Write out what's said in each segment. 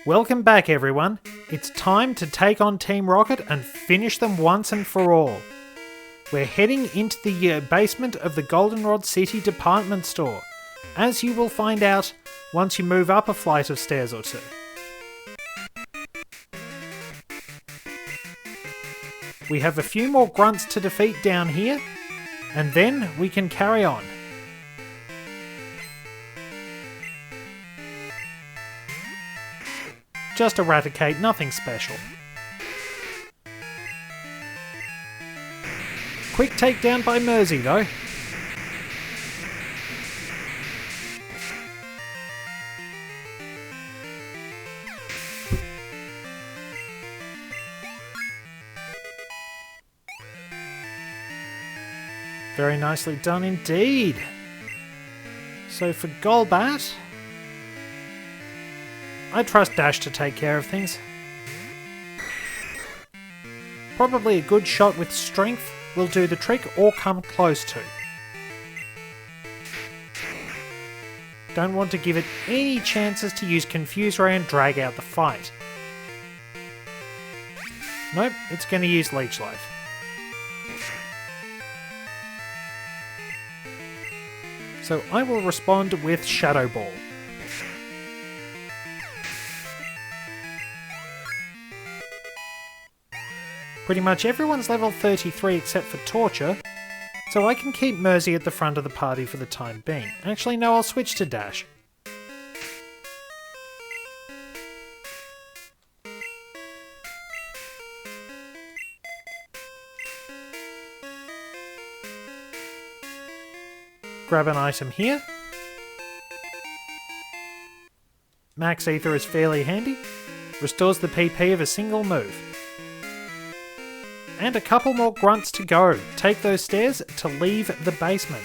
Welcome back everyone. It's time to take on Team Rocket and finish them once and for all. We're heading into the basement of the Goldenrod City department store, as you will find out once you move up a flight of stairs or two. We have a few more grunts to defeat down here, and then we can carry on. Just eradicate, nothing special. Quick takedown by Mersey though. Very nicely done indeed. So for Golbat, I trust Dash to take care of things. Probably a good shot with strength will do the trick or come close to. Don't want to give it any chances to use Confuse Ray and drag out the fight. Nope, it's going to use Leech Life. So I will respond with Shadow Ball. Pretty much everyone's level 33 except for Torture, so I can keep Mersey at the front of the party for the time being. Actually no, I'll switch to Dash. Grab an item here. Max Ether is fairly handy. Restores the PP of a single move. And a couple more grunts to go. Take those stairs to leave the basement.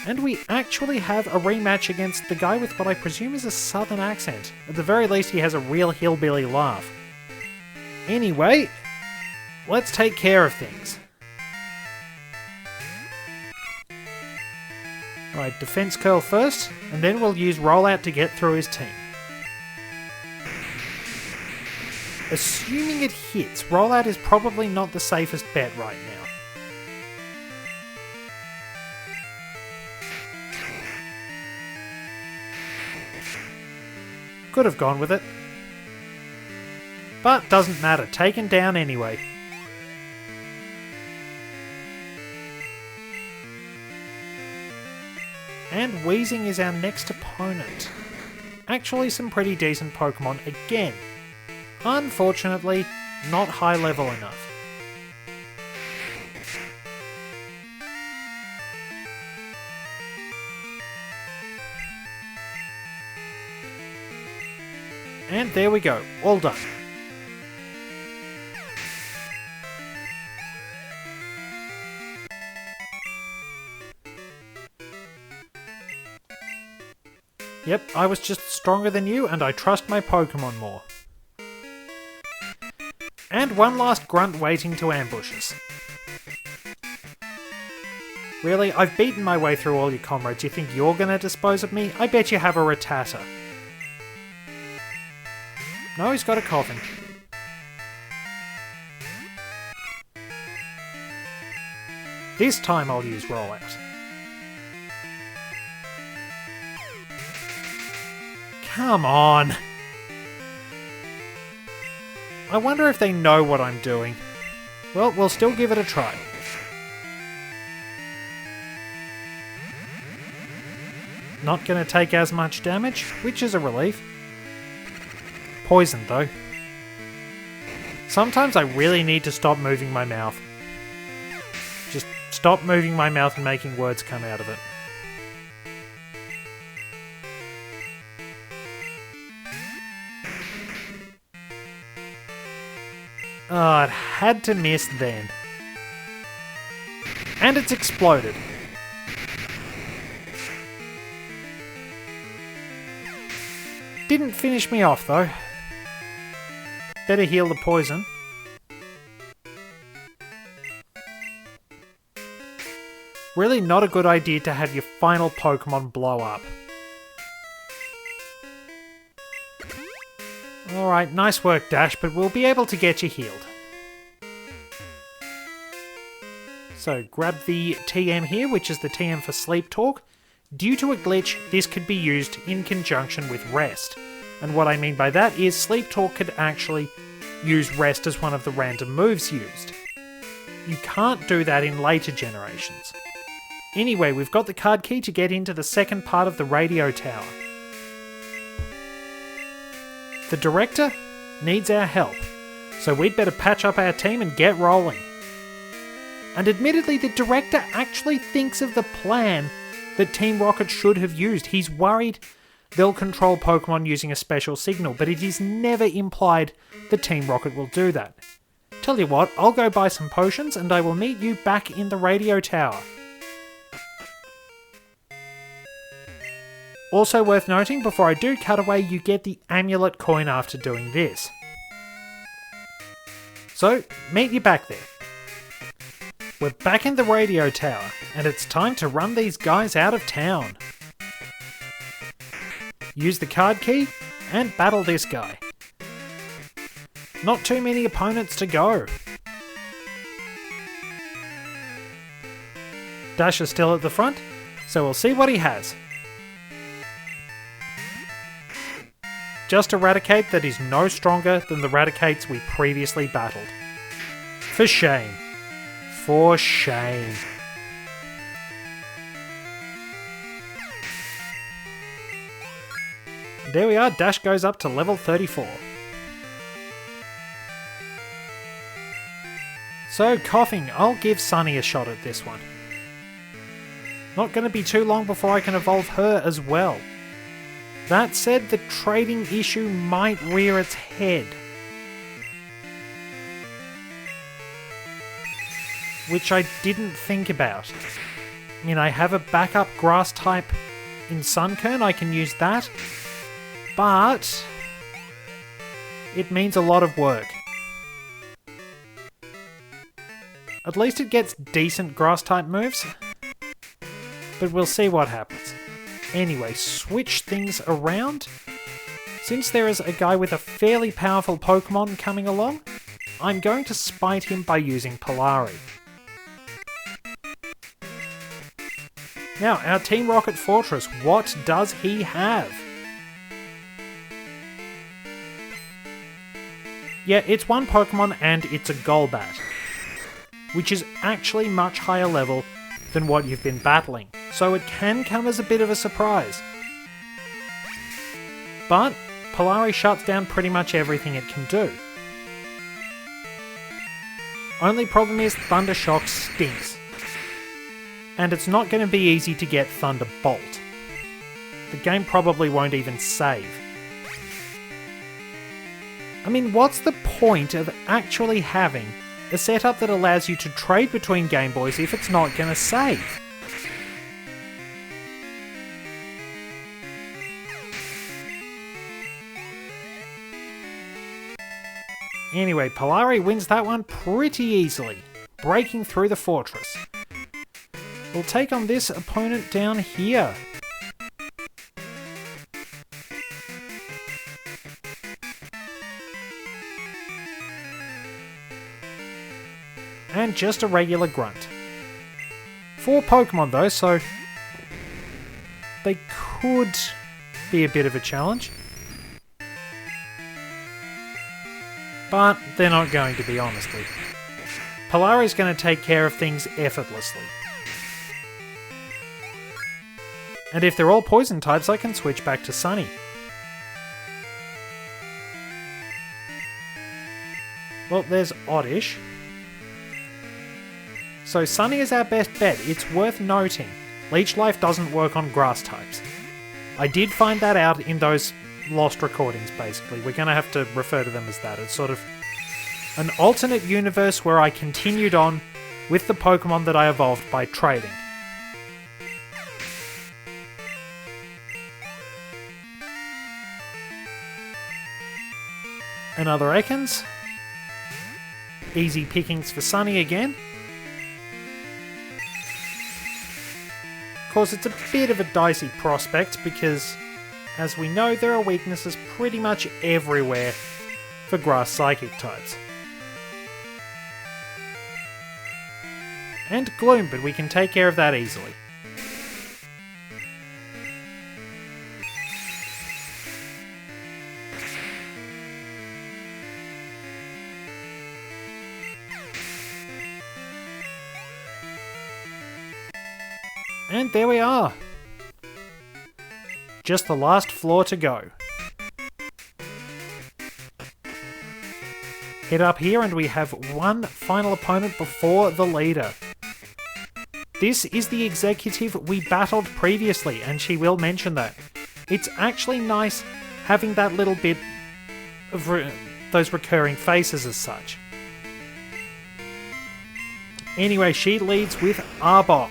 And we actually have a rematch against the guy with what I presume is a southern accent. At the very least he has a real hillbilly laugh. Anyway, let's take care of things. Alright, defense curl first, and then we'll use rollout to get through his team. Assuming it hits, rollout is probably not the safest bet right now. Could have gone with it. But doesn't matter, taken down anyway. And Wheezing is our next opponent. Actually some pretty decent Pokemon again. Unfortunately, not high level enough. And there we go, all done. Yep, I was just stronger than you and I trust my Pokemon more. And one last grunt waiting to ambush us. Really? I've beaten my way through all your comrades. You think you're gonna dispose of me? I bet you have a Rattata. No, he's got a Coffin. This time I'll use rollout. Come on! I wonder if they know what I'm doing. Well, we'll still give it a try. Not gonna take as much damage, which is a relief. Poison though. Sometimes I really need to stop moving my mouth. Just stop moving my mouth and making words come out of it. Oh, it had to miss then. And it's exploded. Didn't finish me off though. Better heal the poison. Really not a good idea to have your final Pokemon blow up. Alright, nice work, Dash, but we'll be able to get you healed. So grab the TM here, which is the TM for Sleep Talk. Due to a glitch, this could be used in conjunction with Rest. And what I mean by that is Sleep Talk could actually use Rest as one of the random moves used. You can't do that in later generations. Anyway, we've got the card key to get into the second part of the radio tower. The director needs our help, so we'd better patch up our team and get rolling. And admittedly, the director actually thinks of the plan that Team Rocket should have used. He's worried they'll control Pokemon using a special signal, but it is never implied that Team Rocket will do that. Tell you what, I'll go buy some potions and I will meet you back in the radio tower. Also worth noting, before I do cut away, you get the amulet coin after doing this. So, meet you back there. We're back in the radio tower, and it's time to run these guys out of town. Use the card key, and battle this guy. Not too many opponents to go. Dash is still at the front, so we'll see what he has. Just a Raticate that is no stronger than the Raticates we previously battled. For shame. For shame. There we are, Dash goes up to level 34. So, Coughing, I'll give Sunny a shot at this one. Not going to be too long before I can evolve her as well. That said, the trading issue might rear its head. Which I didn't think about. I mean, I have a backup grass type in Sunkern, I can use that. But it means a lot of work. At least it gets decent grass type moves. But we'll see what happens. Anyway, switch things around. Since there is a guy with a fairly powerful Pokemon coming along, I'm going to spite him by using Polari. Now, our Team Rocket Fortress, what does he have? Yeah, it's one Pokemon and it's a Golbat, which is actually much higher level than what you've been battling, so it can come as a bit of a surprise. But Polari shuts down pretty much everything it can do. Only problem is Thunder Shock stinks. And it's not going to be easy to get Thunderbolt. The game probably won't even save. I mean, what's the point of actually having a setup that allows you to trade between Game Boys if it's not going to save? Anyway, Polari wins that one pretty easily, breaking through the fortress. We'll take on this opponent down here. And just a regular grunt. 4 Pokemon though, so they could be a bit of a challenge. But they're not going to be, honestly. Polari's going to take care of things effortlessly. And if they're all poison types, I can switch back to Sunny. Well, there's Oddish. So Sunny is our best bet. It's worth noting, Leech Life doesn't work on grass types. I did find that out in those lost recordings, basically. We're going to have to refer to them as that. It's sort of an alternate universe where I continued on with the Pokemon that I evolved by trading. Another Ekans. Easy pickings for Sunny again. Of course, it's a bit of a dicey prospect because as we know there are weaknesses pretty much everywhere for grass psychic types. And Gloom, but we can take care of that easily. And there we are. Just the last floor to go. Head up here and we have one final opponent before the leader. This is the executive we battled previously, and she will mention that. It's actually nice having that little bit of those recurring faces as such. Anyway, she leads with Arbok.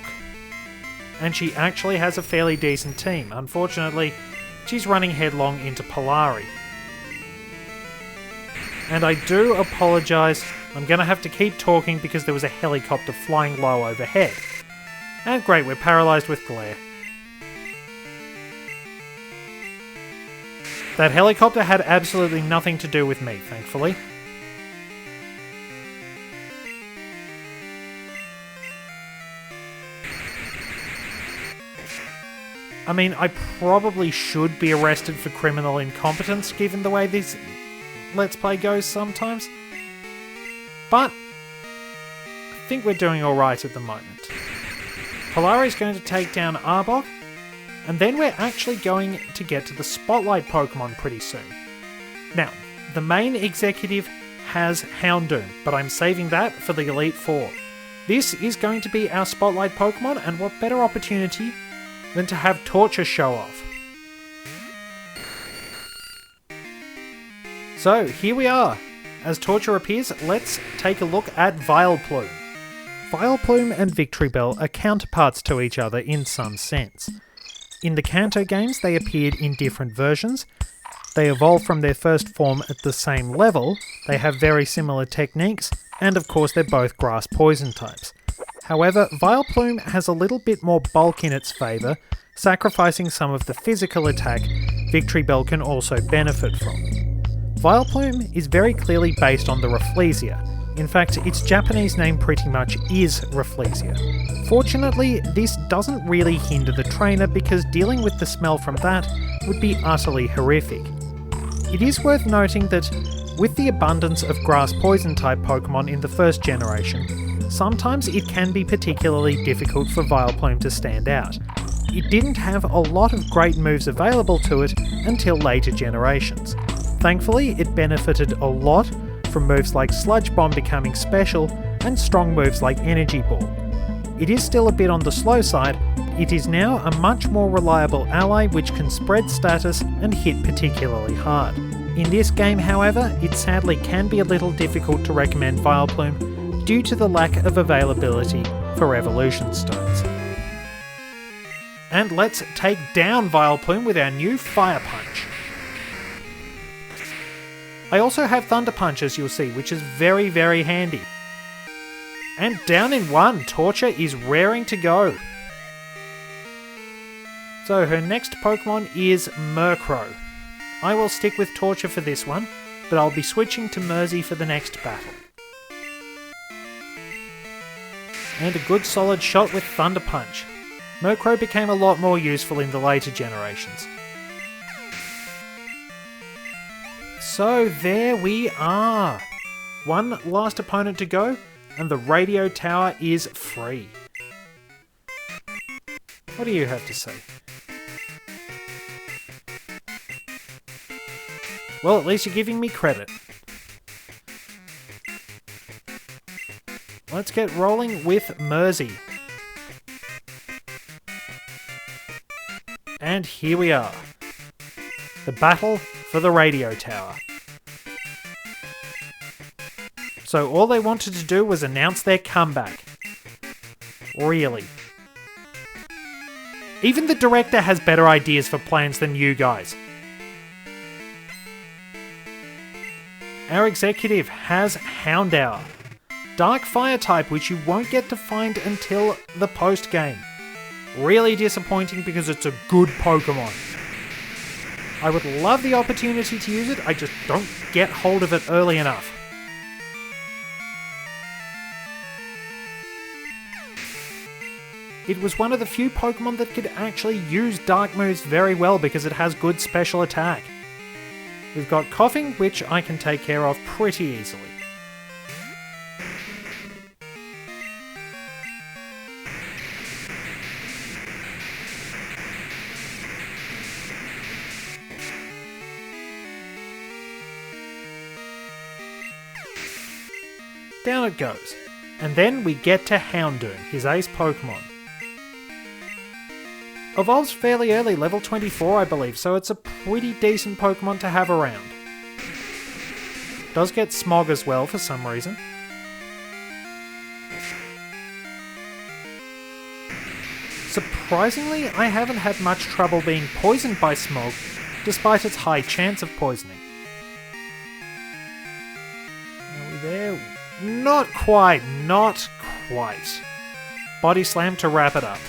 And she actually has a fairly decent team. Unfortunately, she's running headlong into Polari. And I do apologise, I'm going to have to keep talking because there was a helicopter flying low overhead. And great, we're paralysed with glare. That helicopter had absolutely nothing to do with me, thankfully. I mean, I probably should be arrested for criminal incompetence given the way this Let's Play goes sometimes. But I think we're doing alright at the moment. Polari's going to take down Arbok, and then we're actually going to get to the Spotlight Pokemon pretty soon. Now, the main executive has Houndoom, but I'm saving that for the Elite Four. This is going to be our Spotlight Pokemon, and what better opportunity than to have Torture show off. So, here we are. As Torture appears, let's take a look at Vileplume. Vileplume and Victreebel are counterparts to each other in some sense. In the Kanto games, they appeared in different versions. They evolved from their first form at the same level, they have very similar techniques, and of course they're both grass poison types. However, Vileplume has a little bit more bulk in its favour, sacrificing some of the physical attack Victreebel can also benefit from. Vileplume is very clearly based on the Rafflesia. In fact, its Japanese name pretty much is Rafflesia. Fortunately, this doesn't really hinder the trainer because dealing with the smell from that would be utterly horrific. It is worth noting that with the abundance of grass poison type Pokemon in the first generation, sometimes it can be particularly difficult for Vileplume to stand out. It didn't have a lot of great moves available to it until later generations. Thankfully, it benefited a lot from moves like Sludge Bomb becoming special and strong moves like Energy Ball. It is still a bit on the slow side, it is now a much more reliable ally which can spread status and hit particularly hard. In this game, however, it sadly can be a little difficult to recommend Vileplume due to the lack of availability for evolution stones. And let's take down Vileplume with our new Fire Punch. I also have Thunder Punch, as you'll see, which is very, very handy. And down in one, Torture is raring to go. So her next Pokemon is Murkrow. I will stick with Torture for this one, but I'll be switching to Mersey for the next battle. And a good solid shot with Thunder Punch. Murkrow became a lot more useful in the later generations. So there we are. One last opponent to go, and the radio tower is free. What do you have to say? Well, at least you're giving me credit. Let's get rolling with Mersey. And here we are. The battle for the radio tower. So all they wanted to do was announce their comeback. Really. Even the director has better ideas for plans than you guys. Our executive has Houndour. Dark Fire type, which you won't get to find until the post-game. Really disappointing because it's a good Pokemon. I would love the opportunity to use it, I just don't get hold of it early enough. It was one of the few Pokemon that could actually use Dark moves very well because it has good special attack. We've got Coughing, which I can take care of pretty easily. Down it goes. And then we get to Houndoom, his ace Pokemon. Evolves fairly early, level 24 I believe, so it's a pretty decent Pokemon to have around. Does get Smog as well for some reason. Surprisingly, I haven't had much trouble being poisoned by Smog, despite its high chance of poisoning. Are we there? Not quite, not quite. Body Slam to wrap it up.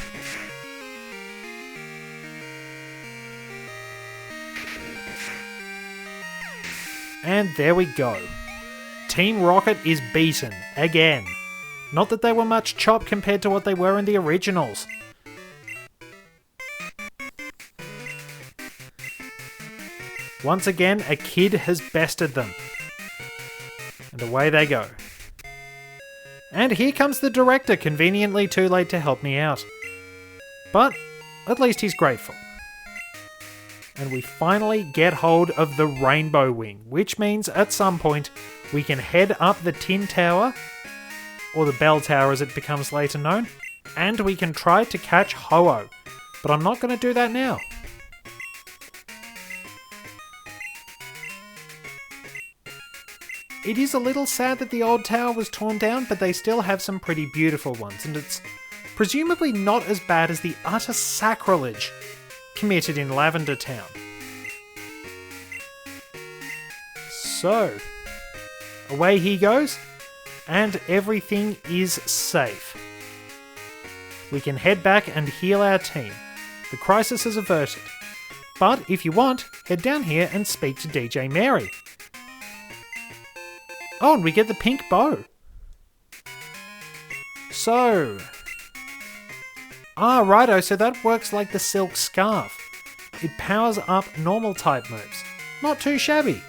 And there we go. Team Rocket is beaten, again. Not that they were much chop compared to what they were in the originals. Once again, a kid has bested them. And away they go. And here comes the director, conveniently too late to help me out. But at least he's grateful. And we finally get hold of the Rainbow Wing, which means at some point we can head up the Tin Tower, or the Bell Tower as it becomes later known, and we can try to catch Ho-Oh. But I'm not going to do that now. It is a little sad that the old tower was torn down, but they still have some pretty beautiful ones, and it's presumably not as bad as the utter sacrilege committed in Lavender Town. So, away he goes, and everything is safe. We can head back and heal our team. The crisis is averted. But if you want, head down here and speak to DJ Mary. Oh, and we get the pink bow. So... righto, so that works like the silk scarf. It powers up normal type moves. Not too shabby.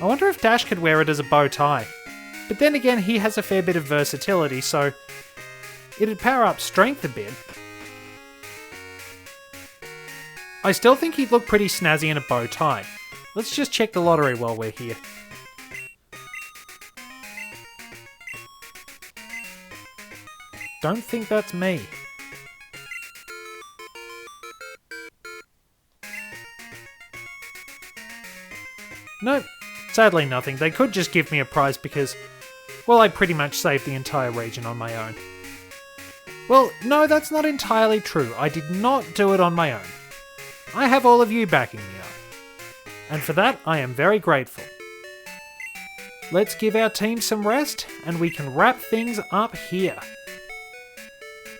I wonder if Dash could wear it as a bow tie. But then again, he has a fair bit of versatility, so it'd power up strength a bit. I still think he'd look pretty snazzy in a bow tie. Let's just check the lottery while we're here. Don't think that's me. Nope, sadly nothing. They could just give me a prize because, well, I pretty much saved the entire region on my own. Well, no, that's not entirely true. I did not do it on my own. I have all of you backing me up. And for that, I am very grateful. Let's give our team some rest, and we can wrap things up here.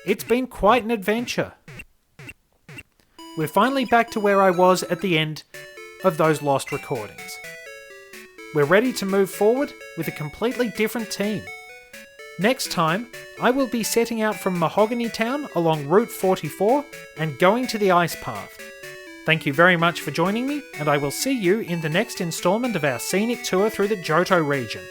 It's been quite an adventure. We're finally back to where I was at the end of those lost recordings. We're ready to move forward with a completely different team. Next time, I will be setting out from Mahogany Town along Route 44 and going to the Ice Path. Thank you very much for joining me, and I will see you in the next installment of our scenic tour through the Johto region.